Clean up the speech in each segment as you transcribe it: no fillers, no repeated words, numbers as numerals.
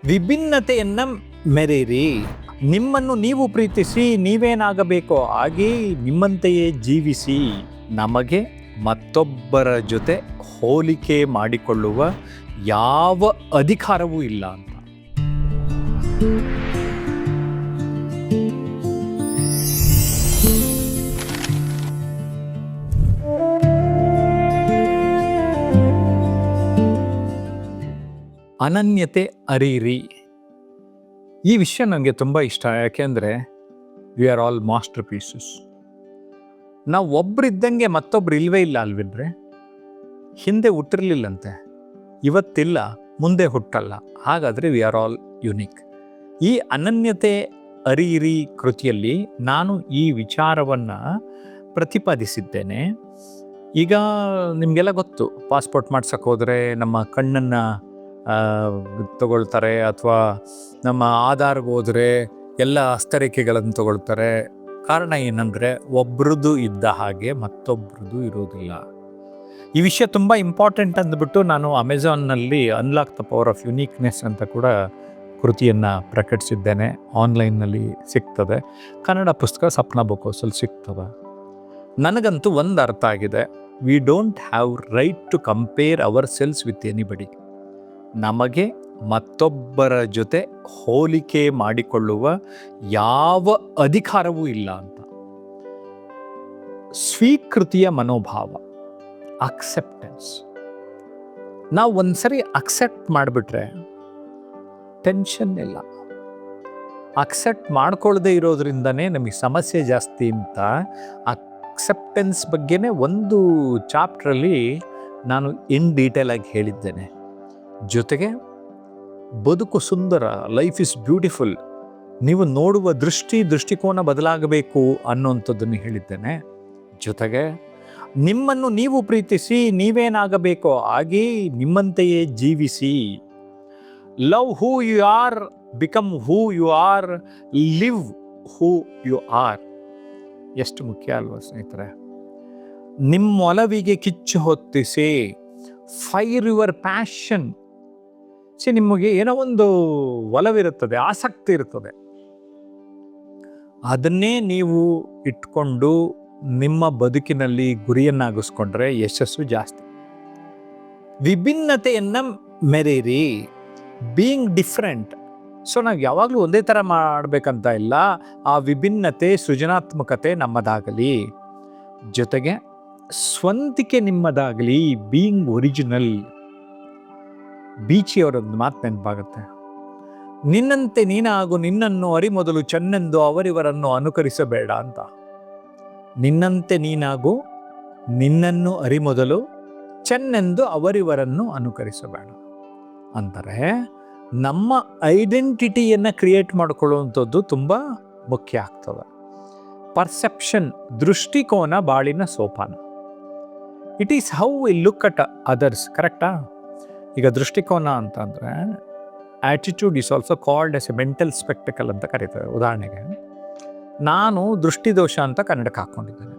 ವಿಭಿನ್ನತೆಯನ್ನ ಮೆರೆಯಿರಿ. ನಿಮ್ಮನ್ನು ನೀವು ಪ್ರೀತಿಸಿ, ನೀವೇನಾಗಬೇಕೋ ಹಾಗೆ ನಿಮ್ಮಂತೆಯೇ ಜೀವಿಸಿ. ನಮಗೆ ಮತ್ತೊಬ್ಬರ ಜೊತೆ ಹೋಲಿಕೆ ಮಾಡಿಕೊಳ್ಳುವ ಯಾವ ಅಧಿಕಾರವೂ ಇಲ್ಲ ಅಂತ. ಅನನ್ಯತೆ ಅರಿಯಿರಿ. ಈ ವಿಷಯ ನನಗೆ ತುಂಬ ಇಷ್ಟ. ಯಾಕೆಂದರೆ we are all master pieces. ನಾವು ಒಬ್ಬರಿದ್ದಂಗೆ ಮತ್ತೊಬ್ರು ಇಲ್ವೇ ಇಲ್ಲ ಅಲ್ವೇನ್ರೆ? ಹಿಂದೆ ಹುಟ್ಟಿರ್ಲಿಲ್ಲಂತೆ, ಇವತ್ತಿಲ್ಲ, ಮುಂದೆ ಹುಟ್ಟಲ್ಲ. ಹಾಗಾದರೆ ವಿ ಆರ್ ಆಲ್ ಯುನೀಕ್. ಈ ಅನನ್ಯತೆ ಅರಿಯಿರಿ ಕೃತಿಯಲ್ಲಿ ನಾನು ಈ ವಿಚಾರವನ್ನು ಪ್ರತಿಪಾದಿಸಿದ್ದೇನೆ. ಈಗ ನಿಮಗೆಲ್ಲ ಗೊತ್ತು, ಪಾಸ್ಪೋರ್ಟ್ ಮಾಡ್ಸಕ್ಕೆ ಹೋದರೆ ನಮ್ಮ ಕಣ್ಣನ್ನು ತಗೊಳ್ತಾರೆ, ಅಥವಾ ನಮ್ಮ ಆಧಾರ್ಗೆ ಹೋದರೆ ಎಲ್ಲ ಹಸ್ತರೇಖೆಗಳನ್ನು ತಗೊಳ್ತಾರೆ. ಕಾರಣ ಏನಂದರೆ ಒಬ್ರದ್ದು ಇದ್ದ ಹಾಗೆ ಮತ್ತೊಬ್ರದ್ದು ಇರೋದಿಲ್ಲ. ಈ ವಿಷಯ ತುಂಬ ಇಂಪಾರ್ಟೆಂಟ್ ಅಂದ್ಬಿಟ್ಟು ನಾನು ಅಮೆಝಾನ್ನಲ್ಲಿ unlock the power of uniqueness ಅಂತ ಕೂಡ ಕೃತಿಯನ್ನು ಪ್ರಕಟಿಸಿದ್ದೇನೆ. ಆನ್ಲೈನ್ನಲ್ಲಿ ಸಿಗ್ತದೆ. ಕನ್ನಡ ಪುಸ್ತಕ ಸಪ್ನ ಬುಕ್ ಹೌಸಲ್ಲಿ ಸಿಗ್ತದೆ. ನನಗಂತೂ ಒಂದು ಅರ್ಥ ಆಗಿದೆ. We don't have right to compare ourselves with anybody. ನಮಗೆ ಮತ್ತೊಬ್ಬರ ಜೊತೆ ಹೋಲಿಕೆ ಮಾಡಿಕೊಳ್ಳುವ ಯಾವ ಅಧಿಕಾರವೂ ಇಲ್ಲ ಅಂತ. ಸ್ವೀಕೃತಿಯ ಮನೋಭಾವ, ಅಕ್ಸೆಪ್ಟೆನ್ಸ್. ನಾವು ಒಂದ್ಸರಿ ಅಕ್ಸೆಪ್ಟ್ ಮಾಡಿಬಿಟ್ರೆ ಟೆನ್ಷನ್ ಇಲ್ಲ. ಅಕ್ಸೆಪ್ಟ್ ಮಾಡ್ಕೊಳ್ಳದೆ ಇರೋದ್ರಿಂದನೇ ನಮಗೆ ಸಮಸ್ಯೆ ಜಾಸ್ತಿ ಅಂತ ಅಕ್ಸೆಪ್ಟೆನ್ಸ್ ಬಗ್ಗೆನೇ ಒಂದು ಚಾಪ್ಟ್ರಲ್ಲಿ ನಾನು ಇನ್ ಡೀಟೇಲ್ ಆಗಿ ಹೇಳಿದ್ದೇನೆ. ಜೊತೆಗೆ ಬದುಕು ಸುಂದರ, ಲೈಫ್ ಇಸ್ ಬ್ಯೂಟಿಫುಲ್, ನೀವು ನೋಡುವ ದೃಷ್ಟಿಕೋನ ಬದಲಾಗಬೇಕು ಅನ್ನೋಂಥದ್ದನ್ನು ಹೇಳಿದ್ದೇನೆ. ಜೊತೆಗೆ ನಿಮ್ಮನ್ನು ನೀವು ಪ್ರೀತಿಸಿ, ನೀವೇನಾಗಬೇಕೋ ಹಾಗೆ ನಿಮ್ಮಂತೆಯೇ ಜೀವಿಸಿ. Love who you are, become who you are, live who you are. ಎಷ್ಟು ಮುಖ್ಯ ಅಲ್ವಾ ಸ್ನೇಹಿತರೆ? ನಿಮ್ಮ ಒಲವಿಗೆ ಕಿಚ್ಚು ಹೊತ್ತಿಸಿ, ಫೈರ್ ಯುವರ್ ಪ್ಯಾಷನ್. ನಿಮಗೆ ಏನೋ ಒಂದು ಒಲವಿರುತ್ತದೆ, ಆಸಕ್ತಿ ಇರ್ತದೆ, ಅದನ್ನೇ ನೀವು ಇಟ್ಕೊಂಡು ನಿಮ್ಮ ಬದುಕಿನಲ್ಲಿ ಗುರಿಯನ್ನಾಗಿಸ್ಕೊಂಡ್ರೆ ಯಶಸ್ಸು ಜಾಸ್ತಿ. ವಿಭಿನ್ನತೆಯನ್ನ ಮೆರೆಯಿರಿ, ಬೀಯಿಂಗ್ ಡಿಫ್ರೆಂಟ್. ಸೊ ನಾವು ಯಾವಾಗಲೂ ಒಂದೇ ಥರ ಮಾಡಬೇಕಂತ ಇಲ್ಲ. ಆ ವಿಭಿನ್ನತೆ, ಸೃಜನಾತ್ಮಕತೆ ನಮ್ಮದಾಗಲಿ. ಜೊತೆಗೆ ಸ್ವಂತಿಕೆ ನಿಮ್ಮದಾಗಲಿ, ಬೀಯಿಂಗ್ ಒರಿಜಿನಲ್. ಬೀಚಿಯವರೊಂದು ಮಾತು ನೆನಪಾಗುತ್ತೆ, ನಿನ್ನಂತೆ ನೀನಾಗು, ನಿನ್ನನ್ನು ಅರಿಮೊದಲು ಚೆನ್ನೆಂದು ಅವರಿವರನ್ನು ಅನುಕರಿಸಬೇಡ ಅಂತ. ನಿನ್ನಂತೆ ನೀನಾಗು, ನಿನ್ನನ್ನು ಅರಿಮೊದಲು ಚೆನ್ನೆಂದು ಅವರಿವರನ್ನು ಅನುಕರಿಸಬೇಡ ಅಂತಾರೆ. ನಮ್ಮ ಐಡೆಂಟಿಟಿಯನ್ನು ಕ್ರಿಯೇಟ್ ಮಾಡಿಕೊಳ್ಳುವಂಥದ್ದು ತುಂಬ ಮುಖ್ಯ ಆಗ್ತದೆ. ಪರ್ಸೆಪ್ಷನ್, ದೃಷ್ಟಿಕೋನ ಬಾಳಿನ ಸೋಪಾನ. It is how we look at others. ಕರೆಕ್ಟಾ? ಈಗ ದೃಷ್ಟಿಕೋನ ಅಂತಂದರೆ attitude is also called as a mental spectacle ಅಂತ ಕರೀತಾರೆ. ಉದಾಹರಣೆಗೆ ನಾನು ದೃಷ್ಟಿದೋಷ ಅಂತ ಕನ್ನಡಕ್ಕೆ ಹಾಕ್ಕೊಂಡಿದ್ದೇನೆ.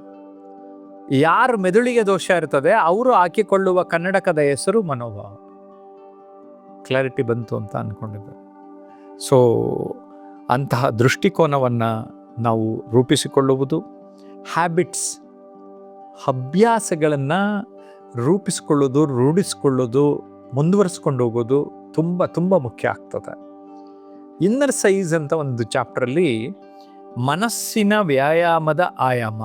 ಯಾರು ಮೆದುಳಿಗೆ ದೋಷ ಇರ್ತದೆ ಅವರು ಹಾಕಿಕೊಳ್ಳುವ ಕನ್ನಡಕದ ಹೆಸರು ಮನೋಭಾವ. ಕ್ಲಾರಿಟಿ ಬಂತು ಅಂತ ಅಂದ್ಕೊಂಡಿದ್ದೆ. ಸೊ ಅಂತಹ ದೃಷ್ಟಿಕೋನವನ್ನು ನಾವು ರೂಪಿಸಿಕೊಳ್ಳುವುದು, ಹ್ಯಾಬಿಟ್ಸ್, ಅಭ್ಯಾಸಗಳನ್ನು ರೂಪಿಸಿಕೊಳ್ಳೋದು, ರೂಢಿಸಿಕೊಳ್ಳೋದು, ಮುಂದುವರಿಸ್ಕೊಂಡು ಹೋಗೋದು ತುಂಬ ತುಂಬ ಮುಖ್ಯ ಆಗ್ತದೆ. ಇನ್ನರ್ ಸೈಜ್ ಅಂತ ಒಂದು ಚಾಪ್ಟ್ರಲ್ಲಿ ಮನಸ್ಸಿನ ವ್ಯಾಯಾಮದ ಆಯಾಮ,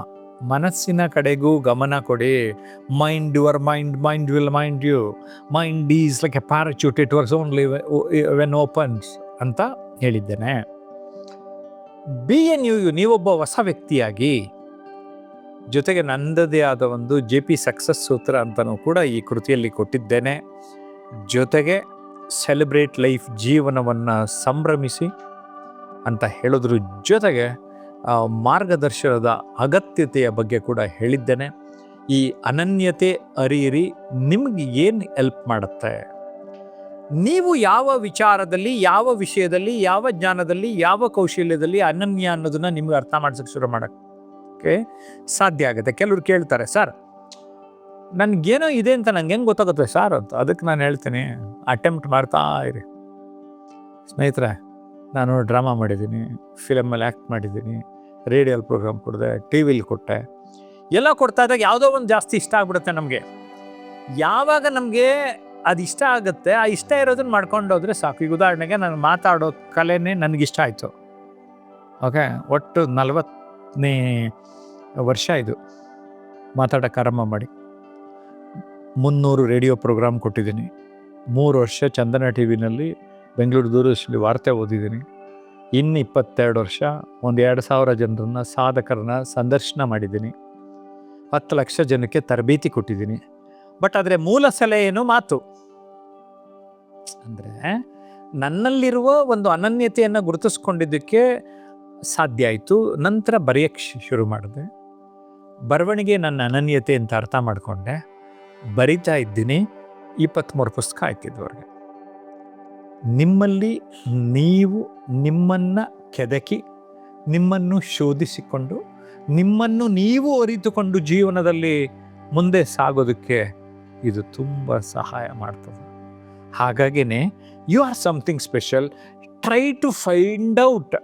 ಮನಸ್ಸಿನ ಕಡೆಗೂ ಗಮನ ಕೊಡಿ. Mind your mind, mind will mind you, mind is like a parachute, it works only when opens ಅಂತ ಹೇಳಿದ್ದೇನೆ. ಬಿ ಎನ್ ಯು, ನೀವೊಬ್ಬ ಹೊಸ ವ್ಯಕ್ತಿಯಾಗಿ. ಜೊತೆಗೆ ನನ್ನದೇ ಆದ ಒಂದು JP ಸಕ್ಸಸ್ ಸೂತ್ರ ಅಂತಲೂ ಕೂಡ ಈ ಕೃತಿಯಲ್ಲಿ ಕೊಟ್ಟಿದ್ದೇನೆ. ಜೊತೆಗೆ ಸೆಲೆಬ್ರೇಟ್ ಲೈಫ್, ಜೀವನವನ್ನು ಸಂಭ್ರಮಿಸಿ ಅಂತ ಹೇಳೋದ್ರ ಜೊತೆಗೆ ಮಾರ್ಗದರ್ಶನದ ಅಗತ್ಯತೆಯ ಬಗ್ಗೆ ಕೂಡ ಹೇಳಿದ್ದೇನೆ. ಈ ಅನನ್ಯತೆ ಅರಿಯಿರಿ ನಿಮಗೆ ಏನು ಹೆಲ್ಪ್ ಮಾಡುತ್ತೆ? ನೀವು ಯಾವ ವಿಚಾರದಲ್ಲಿ, ಯಾವ ವಿಷಯದಲ್ಲಿ, ಯಾವ ಜ್ಞಾನದಲ್ಲಿ, ಯಾವ ಕೌಶಲ್ಯದಲ್ಲಿ ಅನನ್ಯ ಅನ್ನೋದನ್ನ ನಿಮ್ಗೆ ಅರ್ಥ ಮಾಡ್ಸಕ್ಕೆ ಶುರು ಮಾಡೋಕ್ಕೆ ಸಾಧ್ಯ ಆಗುತ್ತೆ. ಕೆಲವರು ಕೇಳ್ತಾರೆ, ಸರ್ ನನಗೇನೋ ಇದೆ ಅಂತ ನಂಗೆ ಹೆಂಗೆ ಗೊತ್ತಾಗುತ್ತೆ ಸರ್ ಅಂತ. ಅದಕ್ಕೆ ನಾನು ಹೇಳ್ತೀನಿ, ಅಟೆಂಪ್ಟ್ ಮಾಡ್ತಾ ಇರಿ. ಸ್ನೇಹಿತರೆ, ನಾನು ಡ್ರಾಮಾ ಮಾಡಿದ್ದೀನಿ, ಫಿಲಮಲ್ಲಿ ಆ್ಯಕ್ಟ್ ಮಾಡಿದ್ದೀನಿ, ರೇಡಿಯೋಲ್ ಪ್ರೋಗ್ರಾಮ್ ಕೊಡಿದೆ, ಟಿ ವಿಲಿ ಕೊಟ್ಟೆ. ಎಲ್ಲ ಕೊಡ್ತಾ ಇದ್ದಾಗ ಯಾವುದೋ ಒಂದು ಜಾಸ್ತಿ ಇಷ್ಟ ಆಗ್ಬಿಡುತ್ತೆ ನಮಗೆ. ಯಾವಾಗ ನಮಗೆ ಅದು ಇಷ್ಟ ಆಗುತ್ತೆ, ಆ ಇಷ್ಟ ಇರೋದನ್ನ ಮಾಡ್ಕೊಂಡು ಹೋದರೆ ಸಾಕು. ಈಗ ಉದಾಹರಣೆಗೆ ನಾನು ಮಾತಾಡೋ ಕಲೆನೇ ನನಗಿಷ್ಟ ಆಯಿತು. ಓಕೆ, ಒಟ್ಟು 40ನೇ ವರ್ಷ ಇದು ಮಾತಾಡೋಕ್ಕೆ ಆರಂಭ ಮಾಡಿ. 300 ರೇಡಿಯೋ ಪ್ರೋಗ್ರಾಮ್ ಕೊಟ್ಟಿದ್ದೀನಿ. 3 ವರ್ಷ ಚಂದನ ಟಿ ವಿನಲ್ಲಿ ಬೆಂಗಳೂರು ದೂರದರ್ಶನದಲ್ಲಿ ವಾರ್ತೆ ಓದಿದ್ದೀನಿ. ಇನ್ನು 22 ವರ್ಷ 1,000 ಜನರನ್ನ, ಸಾಧಕರನ್ನ ಸಂದರ್ಶನ ಮಾಡಿದ್ದೀನಿ. 10 ಲಕ್ಷ ಜನಕ್ಕೆ ತರಬೇತಿ ಕೊಟ್ಟಿದ್ದೀನಿ. ಬಟ್ ಆದರೆ ಮೂಲ ಸೆಲೆ ಏನು? ಮಾತು. ಅಂದರೆ ನನ್ನಲ್ಲಿರುವ ಒಂದು ಅನನ್ಯತೆಯನ್ನು ಗುರುತಿಸ್ಕೊಂಡಿದ್ದಕ್ಕೆ ಸಾಧ್ಯ ಆಯಿತು. ನಂತರ ಬರೆಯೋಕ್ಕೆ ಶುರು ಮಾಡಿದೆ. ಬರವಣಿಗೆ ನನ್ನ ಅನನ್ಯತೆ ಅಂತ ಅರ್ಥ ಮಾಡಿಕೊಂಡೆ. ಬರಿತಾ ಇದ್ದೀನಿ. 23 ಪುಸ್ತಕ ಆಯ್ತಿದ್ವರೆಗೆ. ನಿಮ್ಮಲ್ಲಿ ನೀವು ನಿಮ್ಮನ್ನು ಕೆದಕಿ, ನಿಮ್ಮನ್ನು ಶೋಧಿಸಿಕೊಂಡು, ನಿಮ್ಮನ್ನು ನೀವು ಅರಿತುಕೊಂಡು ಜೀವನದಲ್ಲಿ ಮುಂದೆ ಸಾಗೋದಕ್ಕೆ ಇದು ತುಂಬ ಸಹಾಯ ಮಾಡ್ತದೆ. ಹಾಗಾಗಿನೇ you are something special. Try to find out,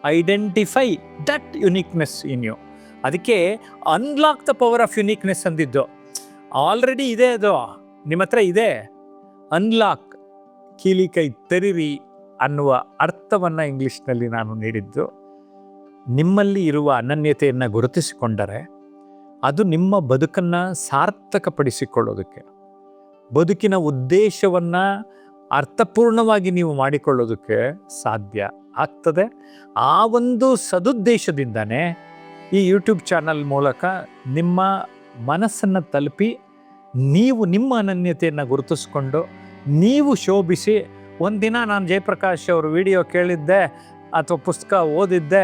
identify that uniqueness in you. ಅದಕ್ಕೆ unlock the power of uniqueness ಅಂದಿದ್ದು. ಆಲ್ರೆಡಿ ಇದೆ, ಅದು ನಿಮ್ಮ ಹತ್ರ ಇದೆ. ಅನ್ಲಾಕ್, ಕೀಲಿ ಕೈ ತೆರೀರಿ ಅನ್ನುವ ಅರ್ಥವನ್ನು ಇಂಗ್ಲೀಷ್ನಲ್ಲಿ ನಾನು ನೀಡಿದ್ದು. ನಿಮ್ಮಲ್ಲಿ ಇರುವ ಅನನ್ಯತೆಯನ್ನು ಗುರುತಿಸಿಕೊಂಡರೆ ಅದು ನಿಮ್ಮ ಬದುಕನ್ನು ಸಾರ್ಥಕಪಡಿಸಿಕೊಳ್ಳೋದಕ್ಕೆ, ಬದುಕಿನ ಉದ್ದೇಶವನ್ನು ಅರ್ಥಪೂರ್ಣವಾಗಿ ನೀವು ಮಾಡಿಕೊಳ್ಳೋದಕ್ಕೆ ಸಾಧ್ಯ ಆಗ್ತದೆ. ಆ ಒಂದು ಸದುದ್ದೇಶದಿಂದನೇ ಈ ಯೂಟ್ಯೂಬ್ ಚಾನಲ್ ಮೂಲಕ ನಿಮ್ಮ ಮನಸ್ಸನ್ನು ತಲುಪಿ, ನೀವು ನಿಮ್ಮ ಅನನ್ಯತೆಯನ್ನು ಗುರುತಿಸ್ಕೊಂಡು ನೀವು ಶೋಭಿಸಿ. ಒಂದಿನ ನಾನು ಜಯಪ್ರಕಾಶ್ ಅವ್ರ ವಿಡಿಯೋ ಕೇಳಿದ್ದೆ ಅಥವಾ ಪುಸ್ತಕ ಓದಿದ್ದೆ,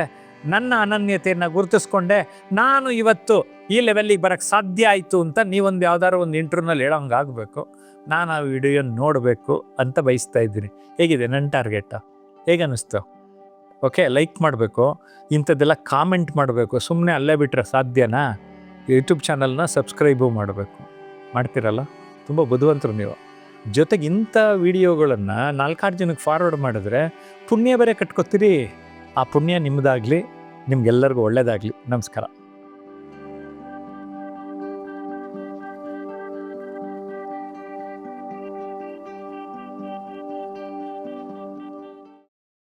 ನನ್ನ ಅನನ್ಯತೆಯನ್ನು ಗುರುತಿಸ್ಕೊಂಡೆ, ನಾನು ಇವತ್ತು ಈ ಲೆವೆಲ್ಲಿಗೆ ಬರೋಕ್ಕೆ ಸಾಧ್ಯ ಆಯಿತು ಅಂತ ನೀವೊಂದು ಯಾವ್ದಾದ್ರು ಒಂದು ಇಂಟರ್ವ್ಯೂನಲ್ಲಿ ಹೇಳೋಂಗಾಗಬೇಕು. ನಾನು ಆ ವಿಡಿಯೋ ನೋಡಬೇಕು ಅಂತ ಬಯಸ್ತಾ ಇದ್ದೀನಿ. ಹೇಗಿದೆ ನನ್ನ ಟಾರ್ಗೆಟ್? ಹೇಗೆ ಅನ್ನಿಸ್ತು? ಓಕೆ, ಲೈಕ್ ಮಾಡಬೇಕು, ಇಂಥದ್ದೆಲ್ಲ ಕಾಮೆಂಟ್ ಮಾಡಬೇಕು. ಸುಮ್ಮನೆ ಅಲ್ಲೇ ಬಿಟ್ಟರೆ ಸಾಧ್ಯನಾ? ಯೂಟ್ಯೂಬ್ ಚಾನಲ್ನ ಸಬ್ಸ್ಕ್ರೈಬು ಮಾಡಬೇಕು. ಮಾಡ್ತೀರಲ್ಲ? ತುಂಬ ಬುದ್ಧಿವಂತರು ನೀವು. ಜೊತೆಗೆ ಇಂಥ ವಿಡಿಯೋಗಳನ್ನು 4-6 ಜನಕ್ಕೆ ಫಾರ್ವರ್ಡ್ ಮಾಡಿದ್ರೆ ಪುಣ್ಯ ಬೇರೆ ಕಟ್ಕೊತೀರಿ. ಆ ಪುಣ್ಯ ನಿಮ್ಮದಾಗಲಿ, ನಿಮ್ಗೆಲ್ಲರಿಗೂ ಒಳ್ಳೆಯದಾಗಲಿ. ನಮಸ್ಕಾರ.